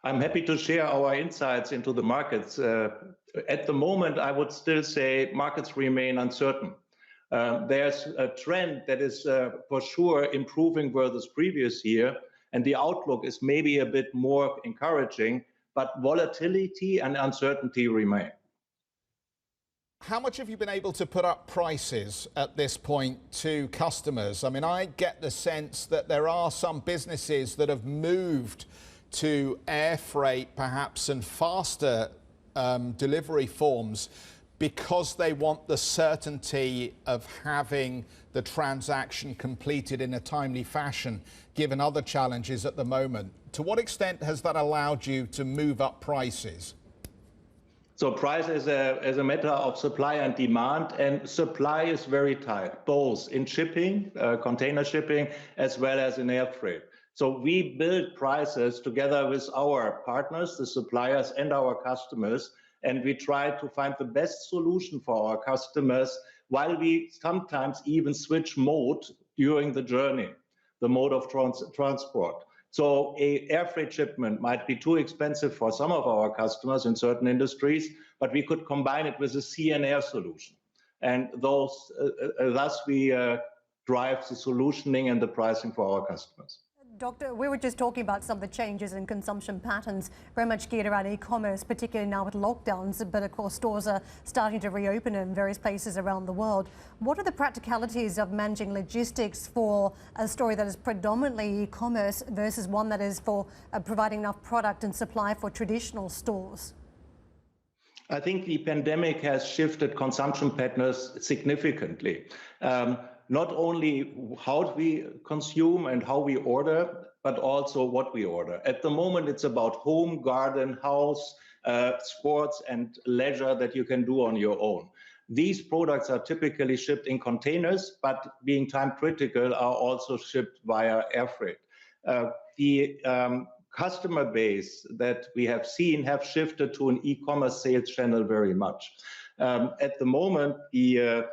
I'm happy to share our insights into the markets. At the moment, I would still say markets remain uncertain. There's a trend that is for sure improving versus previous year, and the outlook is maybe a bit more encouraging, but volatility and uncertainty remain. How much have you been able to put up prices at this point to customers? I mean, I get the sense that there are some businesses that have moved to air freight perhaps and faster delivery forms because they want the certainty of having the transaction completed in a timely fashion, given other challenges at the moment. To what extent has that allowed you to move up prices? So price is a matter of supply and demand, and supply is very tight, both in shipping, container shipping, as well as in air freight. So we build prices together with our partners, the suppliers, and our customers, and we try to find the best solution for our customers, while we sometimes even switch mode during the journey, the mode of transport. So a air freight shipment might be too expensive for some of our customers in certain industries, but we could combine it with a sea and air solution. And thus we drive the solutioning and the pricing for our customers. Doctor, we were just talking about some of the changes in consumption patterns, very much geared around e-commerce, particularly now with lockdowns, but of course stores are starting to reopen in various places around the world. What are the practicalities of managing logistics for a store that is predominantly e-commerce versus one that is for providing enough product and supply for traditional stores? I think the pandemic has shifted consumption patterns significantly. Not only how we consume and how we order, but also what we order. At the moment, it's about home, garden, house, sports and leisure that you can do on your own. These products are typically shipped in containers, but being time critical are also shipped via air freight. The customer base that we have seen have shifted to an e-commerce sales channel very much. At the moment, the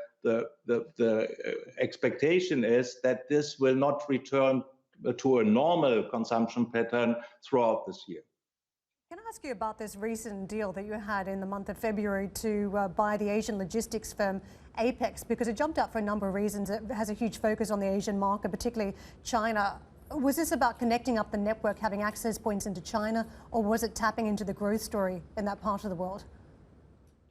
expectation is that this will not return to a normal consumption pattern throughout this year. Can I ask you about this recent deal that you had in the month of February to buy the Asian logistics firm Apex, because it jumped out for a number of reasons. It has a huge focus on the Asian market, particularly China. Was this about connecting up the network, having access points into China, or was it tapping into the growth story in that part of the world?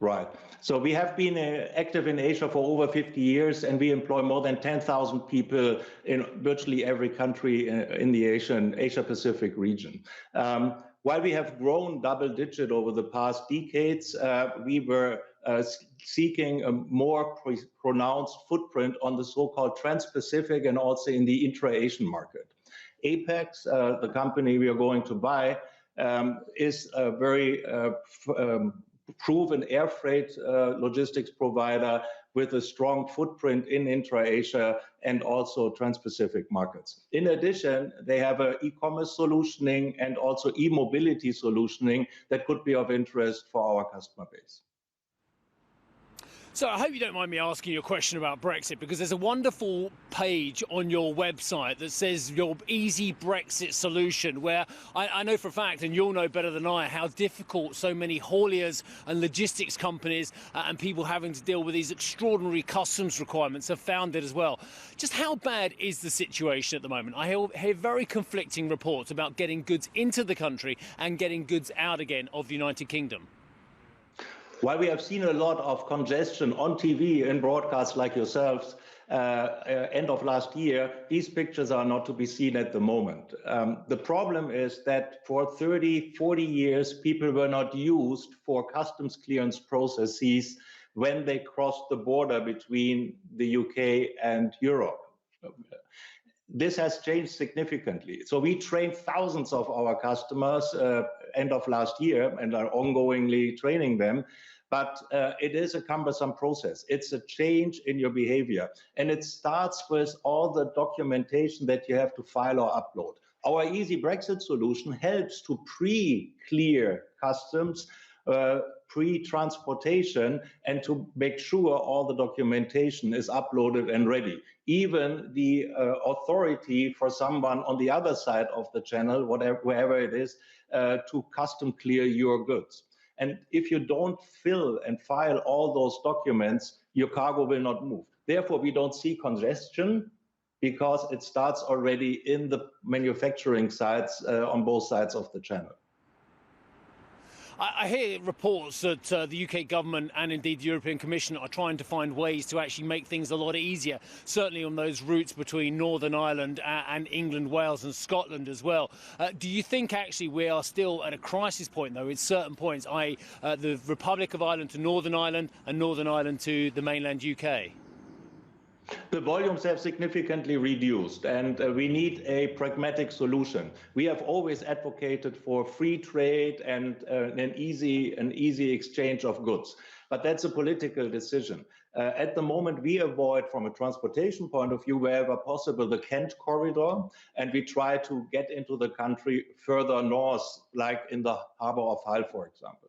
Right. So we have been active in Asia for over 50 years, and we employ more than 10,000 people in virtually every country in the Asia-Pacific region. While we have grown double-digit over the past decades, we were seeking a more pronounced footprint on the so-called Trans-Pacific and also in the intra-Asian market. Apex, the company we are going to buy, is a very proven air freight logistics provider with a strong footprint in intra-Asia and also Trans-Pacific markets. In addition, they have an e-commerce solutioning and also e-mobility solutioning that could be of interest for our customer base. So I hope you don't mind me asking you a question about Brexit, because there's a wonderful page on your website that says your easy Brexit solution, where I know for a fact, and you'll know better than I, how difficult so many hauliers and logistics companies and people having to deal with these extraordinary customs requirements have found it as well. Just how bad is the situation at the moment? I hear very conflicting reports about getting goods into the country and getting goods out again of the United Kingdom. While we have seen a lot of congestion on TV and broadcasts like yourselves end of last year, these pictures are not to be seen at the moment. The problem is that for 30, 40 years, people were not used for customs clearance processes when they crossed the border between the UK and Europe. This has changed significantly. So we trained thousands of our customers end of last year and are ongoingly training them. But it is a cumbersome process. It's a change in your behavior. And it starts with all the documentation that you have to file or upload. Our easy Brexit solution helps to pre-clear customs pre-transportation and to make sure all the documentation is uploaded and ready. Even the authority for someone on the other side of the channel, wherever it is, to custom clear your goods. And if you don't fill and file all those documents, your cargo will not move. Therefore, we don't see congestion because it starts already in the manufacturing sites on both sides of the channel. I hear reports that the UK government and indeed the European Commission are trying to find ways to actually make things a lot easier, certainly on those routes between Northern Ireland and England, Wales and Scotland as well. Do you think actually we are still at a crisis point, though, at certain points, i.e. the Republic of Ireland to Northern Ireland and Northern Ireland to the mainland UK? The volumes have significantly reduced, and we need a pragmatic solution. We have always advocated for free trade and an easy exchange of goods, but that's a political decision. At the moment, we avoid, from a transportation point of view, wherever possible, the Kent corridor, and we try to get into the country further north, like in the harbor of Hull, for example.